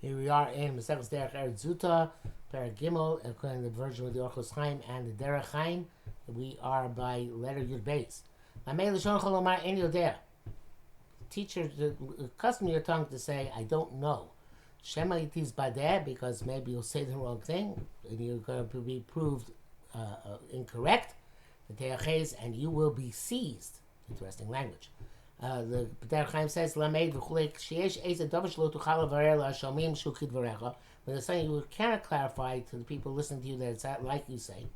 Here we are in Meseches Derech Eretz Zuta, Perek Gimel, according to the version with the Orchos Chaim and the Derech Chaim. We are by letter Yud Beis. Teacher, accustom your tongue to say, I don't know. Shema itis badeh, because maybe you'll say the wrong thing, and you're going to be proved incorrect. And you will be seized. Interesting language. The Derech Chaim says, "Lamed v'chulek sheyesh ezer davar shelo tuchal levarer la'shomim shu kidvarecha." When there's something you cannot clarify to the people listening to you that it's like you say,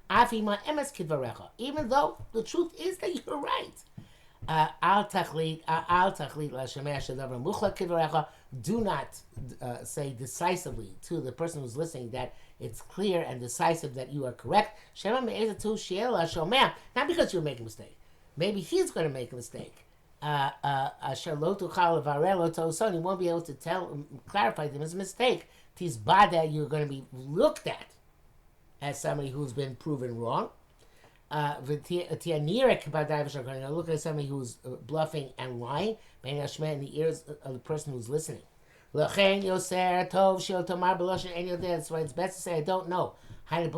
"Afi ma emes kidvarecha," even though the truth is that you're right. Al tachlit la'shomei shadavar muchla kidvarecha. Do not say decisively to the person who's listening that it's clear and decisive that you are correct. Shema me'ezer tu she'el la'shomei, not because you're making a mistake. Maybe he's going to make a mistake. You won't be able to clarify them as a mistake. Tizbada, you're going to be looked at as somebody who's been proven wrong. Look at somebody who's bluffing and lying in the ears of the person who's listening. That's why it's best to say I don't know. In other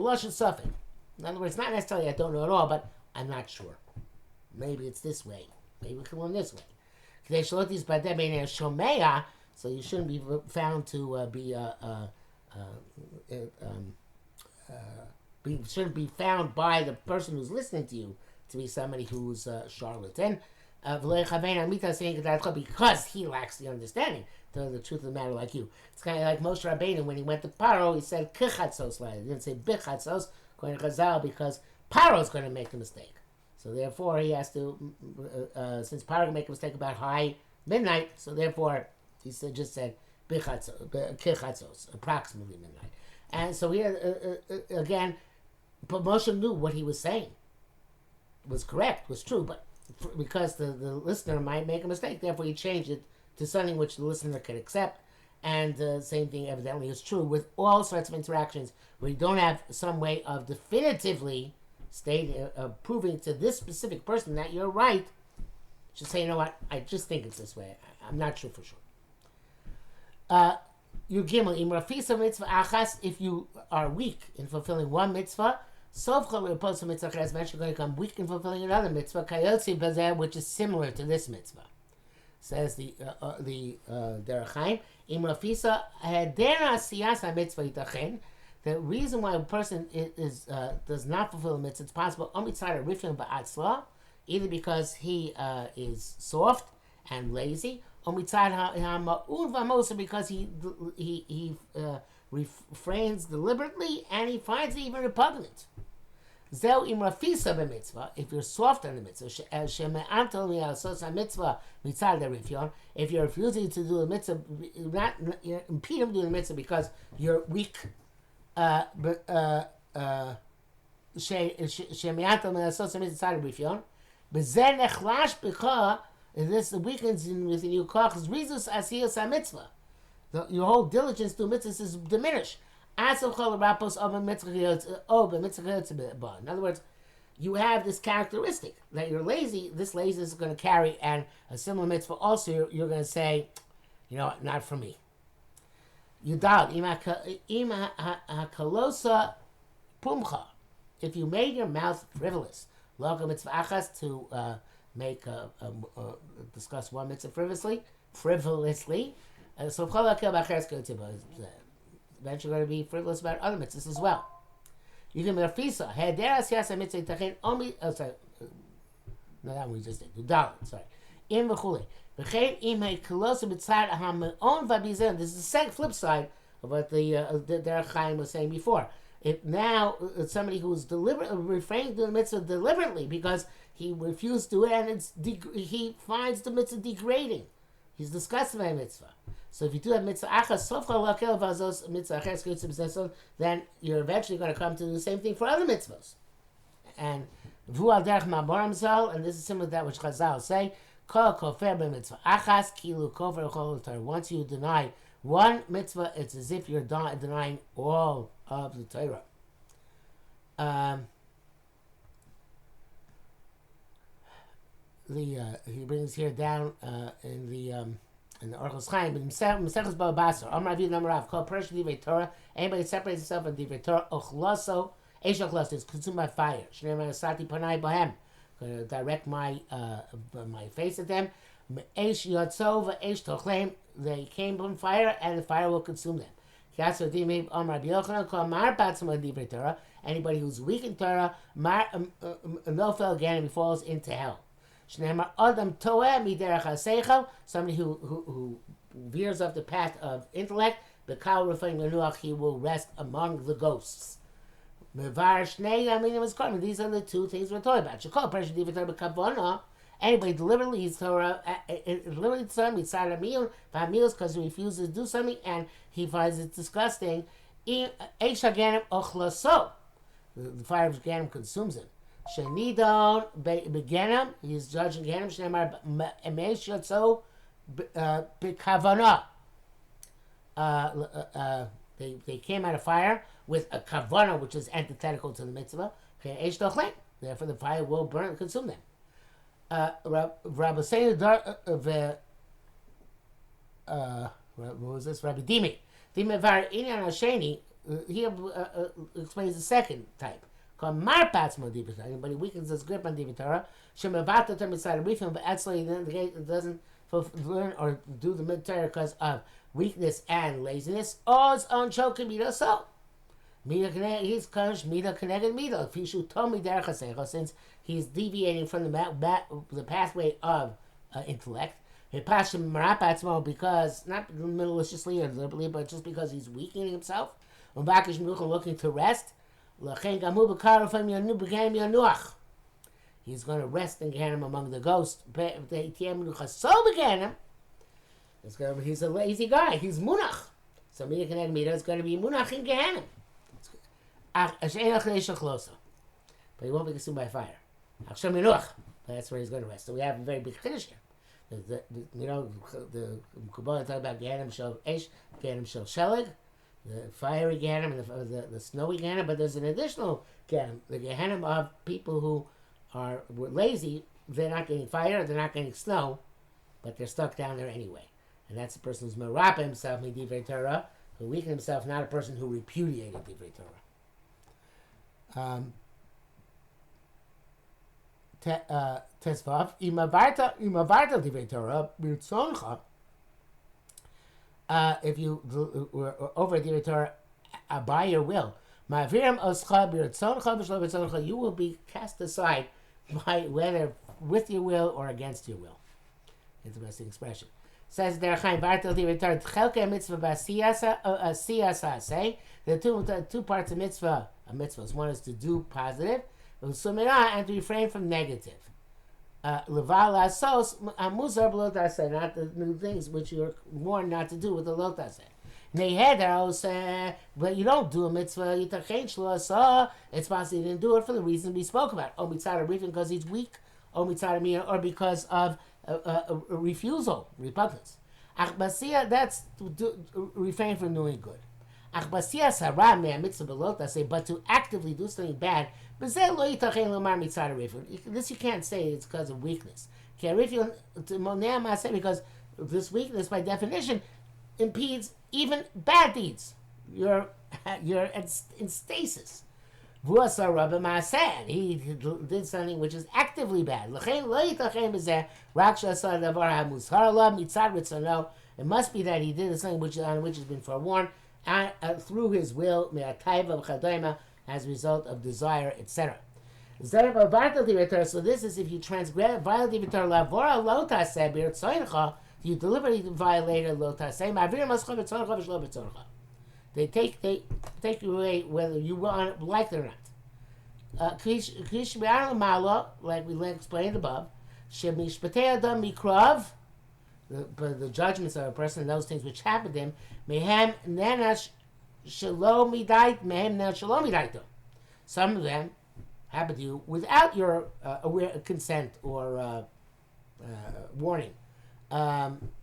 words, not necessarily I don't know at all, but I'm not sure. Maybe it's this way. Maybe we can learn this way. So you shouldn't be found to shouldn't be found by the person who's listening to you to be somebody who's a charlatan. Because he lacks the understanding to the truth of the matter like you. It's kind of like Moshe Rabbeinu when he went to Paro, he said Kechatzos, he didn't say Bechatzos, according to Chazal, because Paro is going to make a mistake. So therefore, he has to, since Paro can make a mistake about high midnight, so therefore, he just said Kechatzos, approximately midnight. And so here, again, but Moshe knew what he was saying was correct, was true, but because the listener might make a mistake, therefore he changed it to something which the listener could accept. And the same thing evidently is true with all sorts of interactions where you don't have some way of definitively proving to this specific person that you're right. Just say, you know what, I just think it's this way. I'm not sure for sure. Your gimel, im rafisa mitzvah achas, if you are weak in fulfilling one mitzvah, sovcha opposed to mitzvah achas, eventually going to become weak in fulfilling another mitzvah, kayotzi bazeh, which is similar to this mitzvah. Says the Derech Chaim, im rafisa hedera siyasa mitzvah itachen. The reason why a person does not fulfill a mitzvah, it's possible either because he is soft and lazy, or because he refrains deliberately and he finds it even repugnant. If you're soft on the mitzvah, if you're refusing to do the mitzvah, you impede him doing the mitzvah because you're weak. This weakens within you. Your whole diligence to mitzvahs is diminished. In other words, you have this characteristic that you're lazy. This laziness is going to carry, and a similar mitzvah also you're going to say, you know what, not for me. Yudal, ima hakalosa pumcha. If you made your mouth frivolous, loga mitzvah achas, to discuss one mitzvah frivolously, so eventually going to be frivolous about other mitzvahs as well. You can be a fisa. No, that one we just did. Yudal, sorry. Im v'chule. This is the second flip side of what the Derech Chaim was saying before. Now it's somebody who's refraining to the mitzvah deliberately because he refused to do it, and he finds the mitzvah degrading. He's disgusted by mitzvah. So if you do have mitzvah achas, then you're eventually going to come to do the same thing for other mitzvahs. And this is similar to that which Chazal say. Once you deny one mitzvah, it's as if you're denying all of the Torah. He brings here down in the in the Orchos Chaim, in Meseches Baba Basar, Amar Aviv Namarav, called Persian Divrei Torah, anybody separates himself from Divrei Torah, Ochlaso, Eish Ochlaso, is consumed by fire. Shneimar Asati Panai Bohem, going to direct my face at them. Eish Yotzo v'Eish Tochlem, they came from fire, and the fire will consume them. Anybody who's weak in Torah, no fell again and he falls into hell. Somebody who veers off the path of intellect, he will rest among the ghosts. These are the two things we're talking about. Anybody deliberately he's Torah, deliberately mitzad meals because he refuses to do something and he finds it disgusting. The fire of Ganem consumes him. Shenidon beganem, he's judging Ganem. Shneimar emesh yotzo b'kavana. They came out of fire with a kavana, which is antithetical to the mitzvah. Therefore, the fire will burn and consume them. Rabbi what was this? Rabbi Dimi. Dimi var inyan hasheni. He explains the second type. Called marpatz modibit. Anybody weakens his grip on Divrei Torah. Shemavata termisad rifim, but actually then it doesn't learn or do the mid-Torah because of weakness and laziness. Oz on choking mida so. He's punished mida connected mida. Fishu tomi derech hasecha, since he's deviating from the pathway of intellect. Because not maliciously or deliberately, but just because he's weakening himself. Looking to rest. He's going to rest in Gehenna among the ghosts. He's a lazy guy. He's munach. So mida connected mida is going to be munach in Gehenna. But he won't be consumed by fire. But that's where he's going to rest. So we have a very big finish here. The Kabbalah talk about Gehenna Shel Esh, Gehenna Shel Shelig, the fiery Gehenna and the snowy Gehenna, but there's an additional Gehenna, the Gehenna of people who were lazy. They're not getting fire, they're not getting snow, but they're stuck down there anyway. And that's the person who's merapa himself, Divrei Torah, who weakened himself, not a person who repudiated Divrei Torah. Tesvav, imavarta divrei Torah b'ritzoncha. If you over divrei Torah by your will, ma'avirim oscha b'ritzoncha v'shlo b'ritzoncha, you will be cast aside by whether with your will or against your will. Interesting expression. Says Derech Vartel divrei Torah chelke mitzvah b'asiyasa. Say the two parts of mitzvah. Mitzvahs. One is to do positive, and to refrain from negative. Leval asos amuzar b'lotase, not the new things which you're warned not to do with the lotase. Neheder, but you don't do a mitzvah. It's possible you didn't do it for the reason we spoke about. Or mitzad rifin because he's weak, or mitzad or because of a refusal, repugnance. Achbasia, that's to refrain from doing good. But to actively do something bad, this you can't say it's because of weakness. Because this weakness, by definition, impedes even bad deeds. You're in stasis. He did something which is actively bad. It must be that he did something on which has been forewarned. Through his will, as a result of desire, etc. So this is if you transgress, violate you deliberately violated lotaseh. They take you away whether you like it or not. Like we explained above, the judgments of a person and those things which happened to him, mehem nenash shalom midaito. Some of them happened to you without your consent or warning,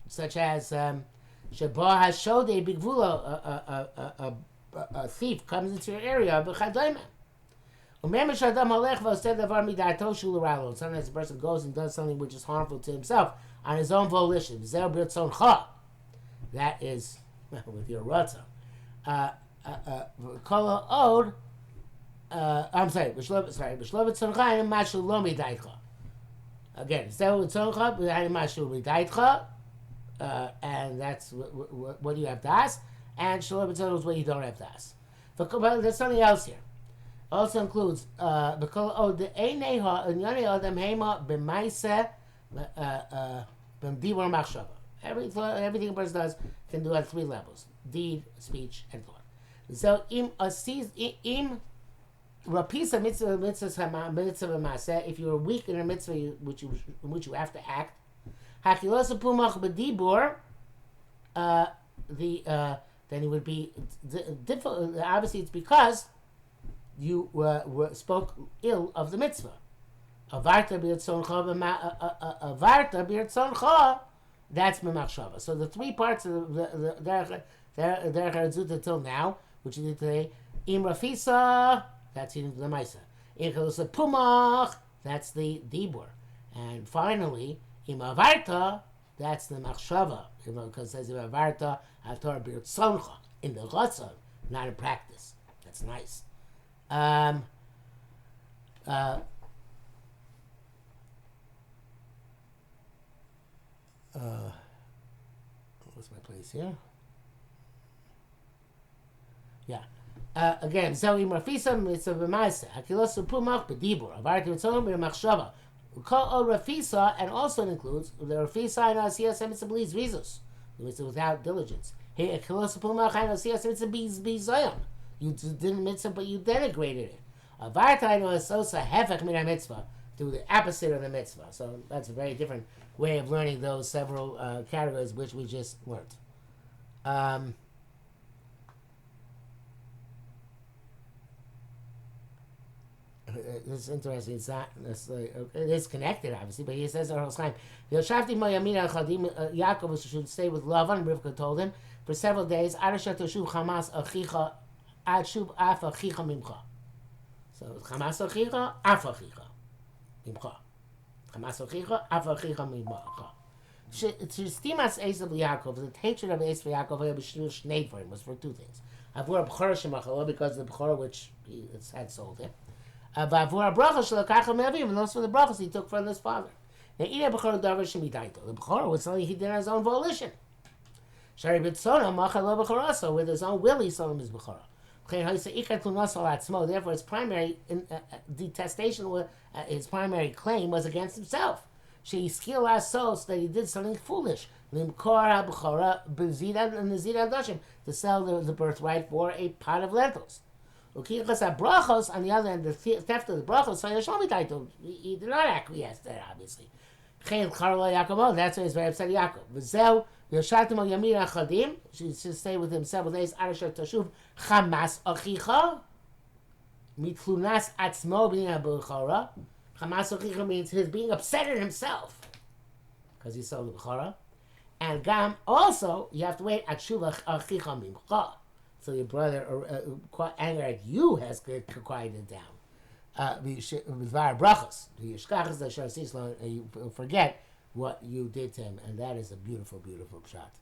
such as Shabah Hashode Bigvulo, a thief comes into your area, sometimes a person goes and does something which is harmful to himself on his own volition. that is with your rotza. Kol od. I'm sorry. B'shlovet tzoncha mashu lo midaitcha. Again, zeu tzoncha mashu midaitcha, and that's what you have das. And shlovet tzoncha is what you don't have das. But there's something else here. Also includes the eineha and yane adam hema b'maise b'mdibur machshava. Everything a person does can do at 3 levels: deed, speech, and thought. So im rapisa mitzvah maseh. If you are weak in a mitzvah in which you have to act, hakilosa pumach b'dibur. Then it would be difficult. Obviously, it's because you spoke ill of the mitzvah. Avarta b'irtzoncha. That's memachshava. So the 3 parts of the Derech Zuta till now, which you did today, im rafisa, that's in the Maisa. In Chalusa Pumach, that's the Dibur. And finally, im avarta, that's the machshava. Because it says im avarta ator b'irtzoncha, in the Ratzon, not in practice. That's nice. What's my place here? Yeah. Again, Zoe Rafisa Mitzvah B'Maisa, Hakilosu Pumach B'Dibur, Avarti Mitzvah B'Machshava. Call Rafisa, and also includes the Rafisa and Asiyas Mitzvah B'Liz Rizus, the mitzvah without diligence. Hey, Hakilosu Pumach and Asiyas Mitzvah B'Zayon. You did mitzvah, but you denigrated it. Avarti and Asosa Hefech Min Mitzvah, do the opposite of the mitzvah. So that's a very different way of learning those several categories which we just learned. It's interesting. It's not necessarily. It is connected, obviously, but he says Yaakov should stay with Lavan. Rivka told him for several days. So Chamas achicha, af achicha, mimcha. Chamas achicha, af achicha, mimcha. Shestimas Esav Yaakov, the hatred of Esav Yaakov, was for 2 things. Avur B'chor Shemachalo, because of the B'chor which he had sold him. Avur Bracha Shalakachal Me'avim, and those for the brachas he took from his father. Now, Ina B'chor Davar Shemidaito. The B'chor was something he did on his own volition. Shari B'tzona Machalo B'chorasa, with his own will he sold him his B'chor. Therefore, his primary detestation, his primary claim was against himself. She skill our souls that he did something foolish. To sell the birthright for a pot of lentils. On the other hand, the theft of the brachos, he did not acquiesce to that, obviously. That's why he's very upset at Yaakov. She should stay with him several days. Chamas achicha mitlunas atzmo b'nei b'chora. Chamas achicha means his being upset at himself because he sold the b'chora. And gam also you have to wait at shuva achicha mimcha. So your brother anger at you has quieted down. V'var brachos. You forget what you did to him, and that is a beautiful, beautiful pshat.